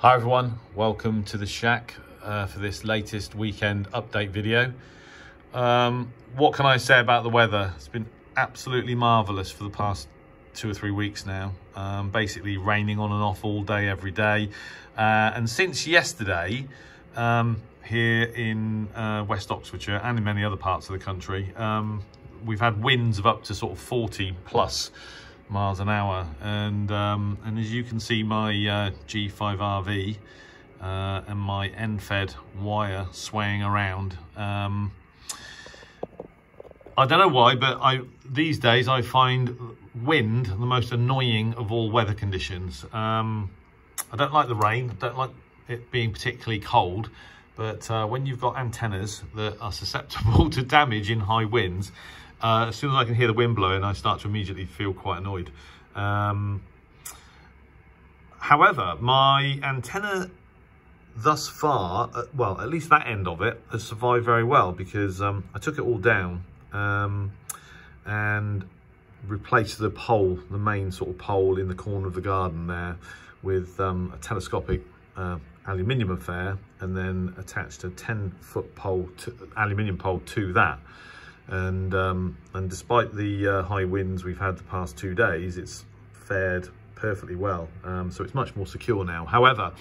Hi everyone, welcome to the shack for this latest weekend update video. What can I say about the weather? It's been absolutely marvellous for the past 2 or 3 weeks now. Basically raining on and off all day, every day. And since yesterday, here in West Oxfordshire and in many other parts of the country, we've had winds of up to sort of 40 plus miles an hour, and as you can see, my G5RV and my end-fed wire swaying around. I don't know why, but these days I find wind the most annoying of all weather conditions. I don't like the rain, I don't like it being particularly cold, but when you've got antennas that are susceptible to damage in high winds, as soon as I can hear the wind blowing, I start to immediately feel quite annoyed. However, my antenna thus far, well, at least that end of it, has survived very well, because I took it all down and replaced the pole, the main sort of pole in the corner of the garden there, with a telescopic aluminium affair, and then attached a 10-foot pole, aluminium pole to that. And despite the high winds we've had the past 2 days, it's fared perfectly well. So it's much more secure now. However,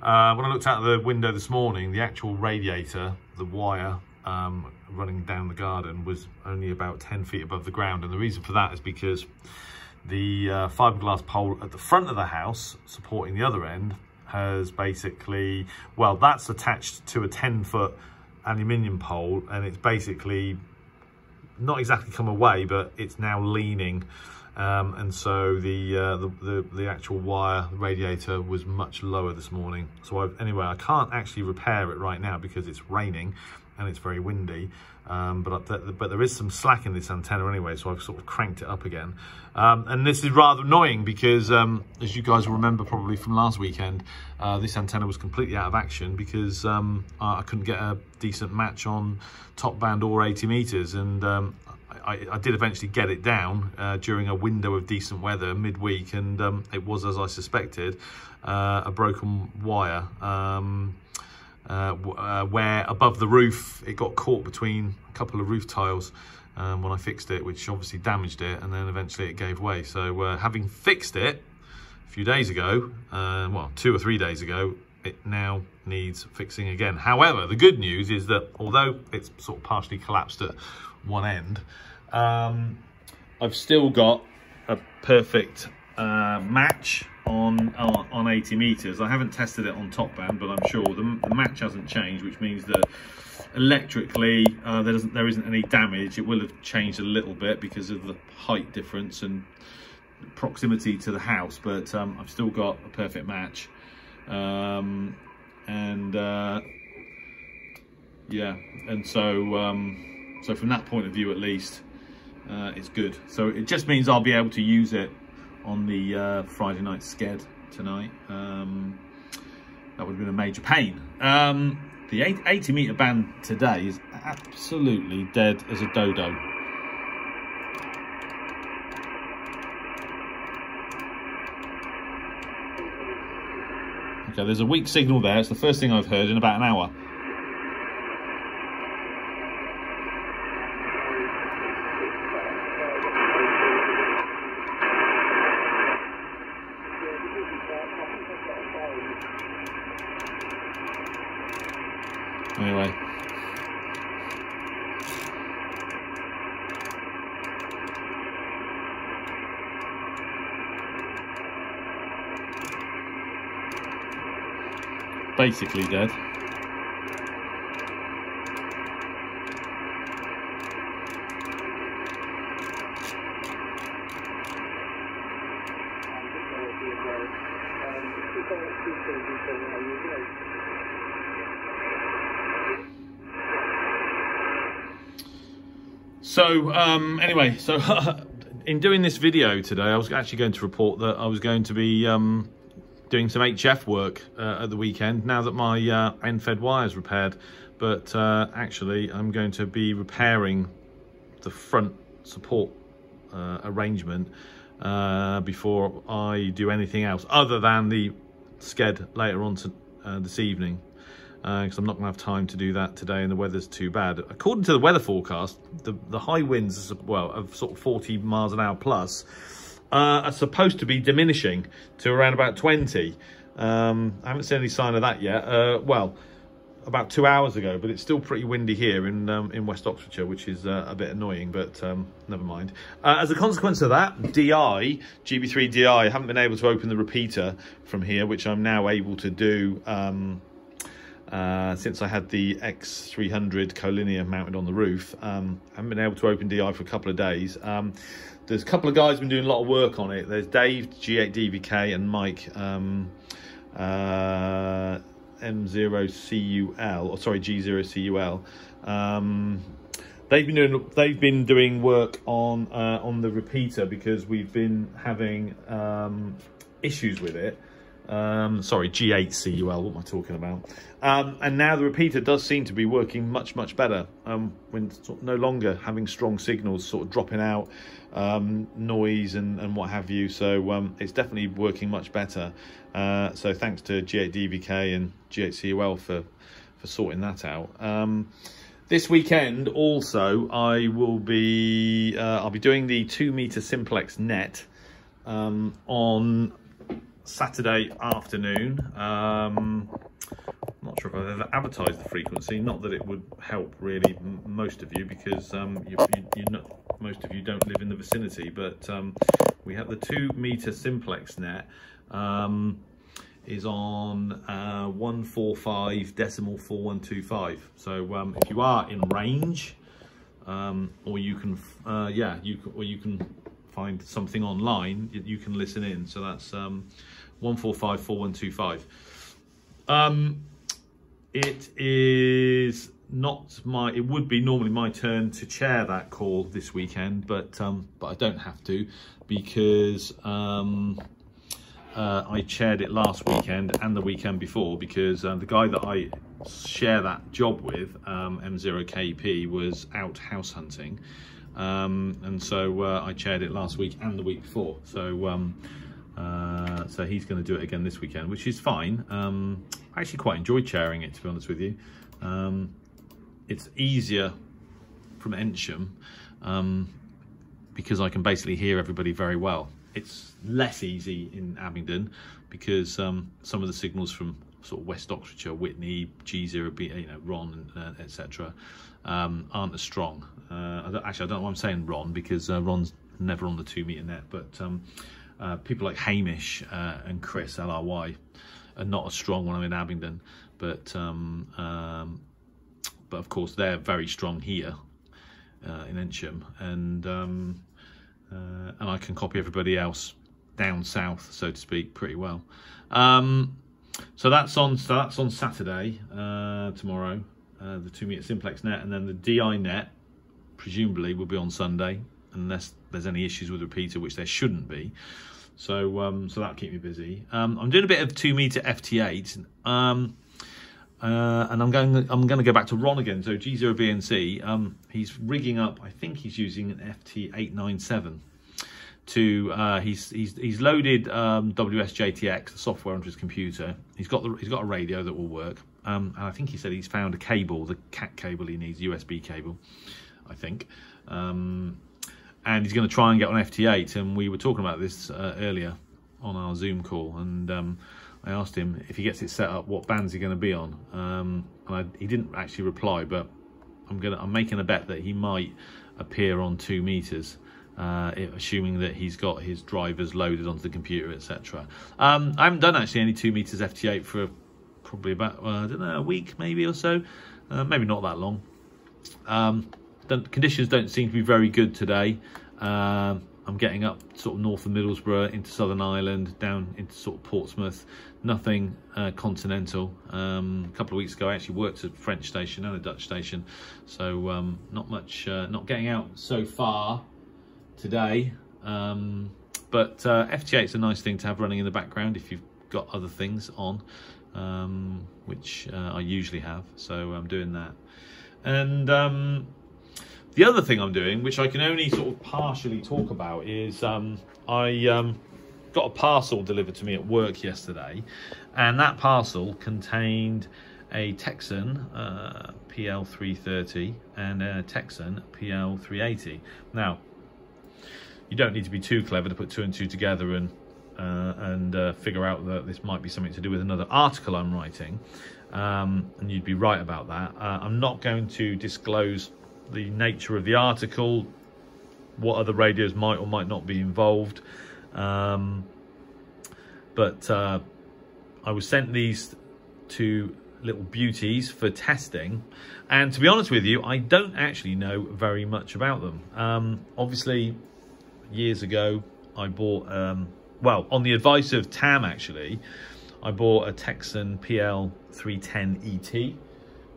when I looked out the window this morning, the actual radiator, the wire running down the garden, was only about 10 feet above the ground. And the reason for that is because the fiberglass pole at the front of the house, supporting the other end, has basically, well, that's attached to a 10-foot aluminium pole, and it's basically not exactly come away, but it's now leaning, and so the actual wire, the radiator, was much lower this morning. So anyway, I can't actually repair it right now because it's raining and it's very windy, but there is some slack in this antenna anyway, so I've sort of cranked it up again. And this is rather annoying because, as you guys will remember probably from last weekend, this antenna was completely out of action because I couldn't get a decent match on top band or 80 meters, and I did eventually get it down during a window of decent weather midweek, and it was, as I suspected, a broken wire, where above the roof it got caught between a couple of roof tiles when I fixed it, which obviously damaged it, and then eventually it gave way. So having fixed it a few days ago, well, 2 or 3 days ago, it now needs fixing again. However, the good news is that although it's sort of partially collapsed at one end, I've still got a perfect match on 80 meters. I haven't tested it on top band, but I'm sure the match hasn't changed, which means that electrically there isn't any damage. It will have changed a little bit because of the height difference and proximity to the house, but I've still got a perfect match. Yeah, and so from that point of view, at least, it's good. So it just means I'll be able to use it on the Friday night sked tonight. That would have been a major pain. The 80 meter band today is absolutely dead as a dodo. Okay, there's a weak signal there. It's the first thing I've heard in about an hour. Anyway, basically dead. So anyway, so in doing this video today, I was actually going to report that I was going to be doing some HF work at the weekend, now that my end-fed wire is repaired. But actually, I'm going to be repairing the front support arrangement before I do anything else, other than the sked later on to this evening, because I'm not going to have time to do that today and the weather's too bad. According to the weather forecast, the high winds, well, of sort of 40 miles an hour plus, are supposed to be diminishing to around about 20. I haven't seen any sign of that yet. Well, about 2 hours ago, but it's still pretty windy here in West Oxfordshire, which is a bit annoying, but never mind. As a consequence of that, GB3 DI, I haven't been able to open the repeater from here, which I'm now able to do since I had the X300 Colinear mounted on the roof. I haven't been able to open DI for a couple of days. There's a couple of guys been doing a lot of work on it. There's Dave, G8DVK, and Mike, M0CUL, or sorry, G0CUL. They've been doing work on the repeater because we've been having issues with it. Sorry, G8CUL, what am I talking about? And now the repeater does seem to be working much better, when sort of no longer having strong signals sort of dropping out, noise and what have you. So it's definitely working much better. So thanks to G8DVK and G8CUL for sorting that out. This weekend also I'll be doing the 2 meter simplex net on Saturday afternoon. I'm not sure if I've ever advertised the frequency, not that it would help really most of you, because most of you don't live in the vicinity, but we have the 2 meter simplex net is on 145.4125. So if you are in range, or you can you can find something online, you can listen in. So that's 145.4125. It is not my, it would be normally my turn to chair that call this weekend, but I don't have to, because I chaired it last weekend and the weekend before, because the guy that I share that job with, M0KP, was out house hunting. And so I chaired it last week and the week before. So so he's going to do it again this weekend, which is fine. I actually quite enjoyed chairing it, to be honest with you. It's easier from Ensham because I can basically hear everybody very well. It's less easy in Abingdon because some of the signals from sort of West Oxfordshire, Witney, G0B, Ron, etc., aren't as strong. Actually, I don't know why I'm saying Ron, because Ron's never on the 2 meter net, but people like Hamish and Chris, LRY, are not as strong when I'm in Abingdon, but of course they're very strong here in Ensham, and I can copy everybody else down south, so to speak, pretty well. So that's on Saturday, tomorrow, the 2 meter simplex net, and then the DI net presumably will be on Sunday, unless there's any issues with the repeater, which there shouldn't be. So so that'll keep me busy. I'm doing a bit of 2 meter FT8, and I'm going to go back to Ron again. So G0BNC, he's rigging up. I think he's using an FT897 to. He's loaded WSJTX, the software, onto his computer. He's got a radio that will work. And I think he said he's found a cable, the CAT cable he needs, USB cable, I think. And he's going to try and get on FT8, and we were talking about this earlier on our Zoom call, and I asked him if he gets it set up, what bands he's going to be on, and he didn't actually reply, but I'm making a bet that he might appear on 2 meters, assuming that he's got his drivers loaded onto the computer, etc. I haven't done actually any 2 meters FT8 for probably about I don't know, a week maybe or so, maybe not that long. The conditions don't seem to be very good today. I'm getting up sort of north of Middlesbrough into Southern Ireland, down into sort of Portsmouth. Nothing continental. A couple of weeks ago I actually worked at a French station and a Dutch station, so not much, not getting out so far today. But FT8 is a nice thing to have running in the background if you've got other things on, which I usually have, so I'm doing that. And the other thing I'm doing, which I can only sort of partially talk about, is I got a parcel delivered to me at work yesterday, and that parcel contained a Texan PL330 and a Texan PL380. Now, you don't need to be too clever to put two and two together and figure out that this might be something to do with another article I'm writing, and you'd be right about that. I'm not going to disclose the nature of the article, what other radios might or might not be involved, but I was sent these two little beauties for testing, and to be honest with you, I don't actually know very much about them. Obviously, years ago I bought, well, on the advice of Tam actually, I bought a Texan PL310 ET,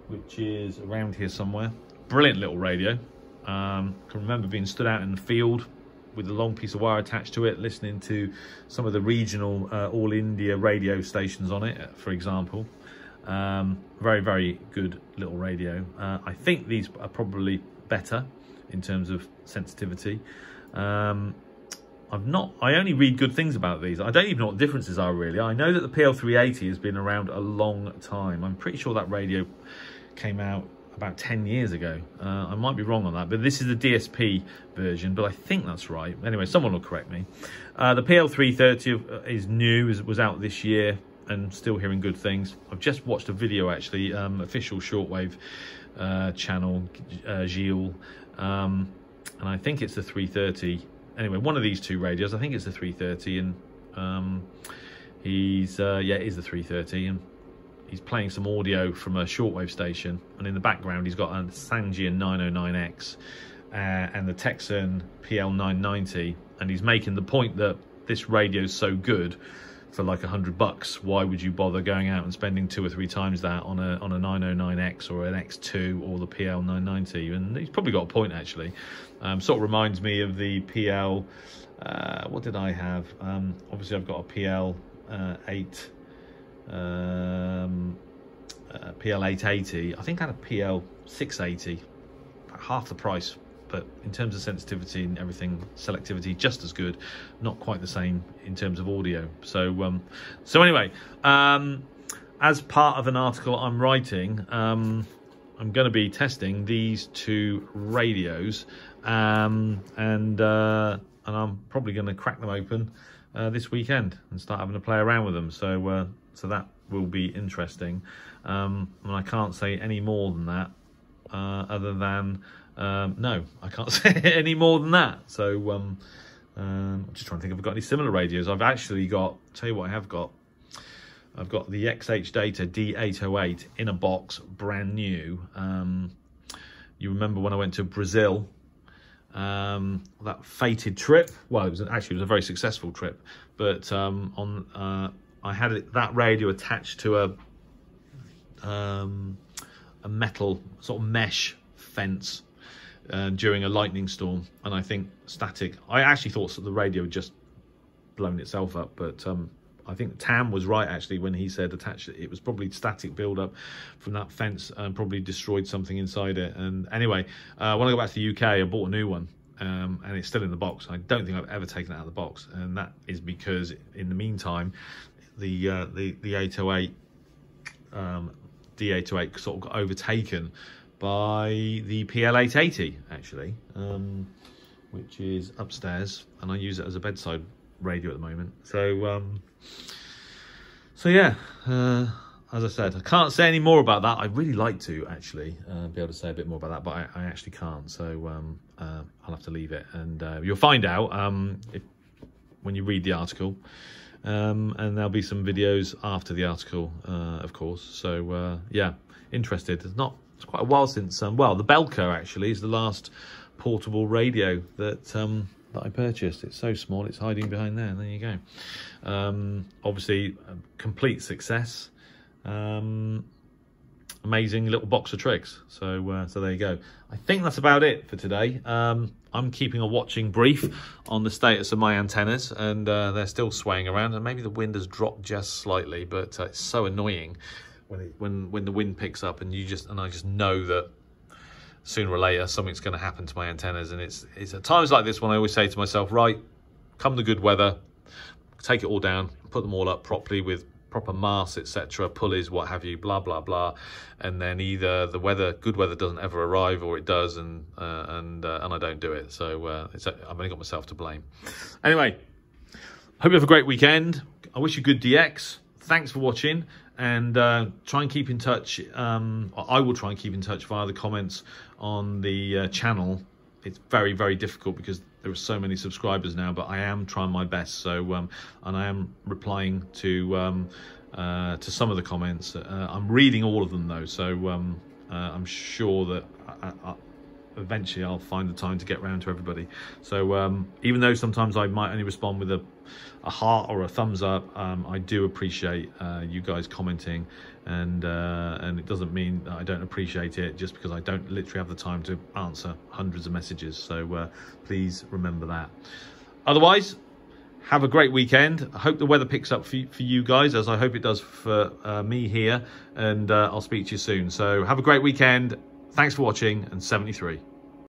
which is around here somewhere. Brilliant little radio. Can remember being stood out in the field with a long piece of wire attached to it, listening to some of the regional All India radio stations on it, for example. Very, very good little radio. I think these are probably better in terms of sensitivity. I only read good things about these. I don't even know what the differences are really. I know that the PL380 has been around a long time. I'm pretty sure that radio came out about 10 years ago. I might be wrong on that, but this is the DSP version, but I think that's right. Anyway, someone will correct me. The PL330 is new, was out this year, and still hearing good things. I've just watched a video actually, official shortwave channel, Gilles, and I think it's the 330. Anyway, one of these two radios, I think it's the 330, and yeah, it is the 330, and he's playing some audio from a shortwave station, and in the background he's got a Sangean 909X and the Texan PL990, and he's making the point that this radio is so good for like $100. Why would you bother going out and spending 2 or 3 times that on a 909X or an X2 or the PL990? And he's probably got a point actually. Sort of reminds me of the PL. What did I have? Obviously I've got a PL8. PL880. I think I had a PL680, about half the price, but in terms of sensitivity and everything, selectivity just as good, not quite the same in terms of audio. So anyway, as part of an article I'm writing, I'm going to be testing these two radios, and I'm probably going to crack them open this weekend and start having to play around with them. So that will be interesting. And I can't say any more than that, other than no, I can't say any more than that. So I'm just trying to think if I've got any similar radios. I've actually got, tell you what I have got. I've got the XH Data D808 in a box, brand new. You remember when I went to Brazil, that fated trip? Well, it was a very successful trip, but I had that radio attached to a metal sort of mesh fence during a lightning storm, and I think static. I actually thought that the radio had just blown itself up, but I think Tam was right actually when he said attached. It was probably static build-up from that fence and probably destroyed something inside it. And anyway, when I go back to the UK, I bought a new one. And it's still in the box. I don't think I've ever taken it out of the box, and that is because in the meantime, the 808 D808 sort of got overtaken by the PL880 actually, which is upstairs, and I use it as a bedside radio at the moment. So yeah, as I said, I can't say any more about that. I'd really like to actually be able to say a bit more about that, but I actually can't. So I'll have to leave it, and you'll find out when you read the article. And there'll be some videos after the article, of course. So yeah, interested. It's quite a while since. Well, the Belco actually is the last portable radio that I purchased. It's so small, it's hiding behind there. There you go. Obviously, complete success. Amazing little box of tricks. So there you go. I think that's about it for today. I'm keeping a watching brief on the status of my antennas, and they're still swaying around, and maybe the wind has dropped just slightly, but it's so annoying when the wind picks up, and I just know that sooner or later something's going to happen to my antennas. And it's at times like this when I always say to myself, right, come the good weather, take it all down, put them all up properly with proper masts, etc., pulleys, what have you, blah blah blah, and then either the good weather doesn't ever arrive, or it does, and I don't do it. So I've only got myself to blame. Anyway, hope you have a great weekend. I wish you good DX. Thanks for watching, and try and keep in touch. I will try and keep in touch via the comments on the channel. It's very, very difficult because there are so many subscribers now, but I am trying my best. So, and I am replying to some of the comments. I'm reading all of them though, so I'm sure that eventually I'll find the time to get round to everybody. So even though sometimes I might only respond with a heart or a thumbs up, I do appreciate you guys commenting, and it doesn't mean that I don't appreciate it just because I don't literally have the time to answer hundreds of messages. So please remember that. Otherwise, have a great weekend. I hope the weather picks up for you guys, as I hope it does for me here, and I'll speak to you soon. So have a great weekend. Thanks for watching, and 73.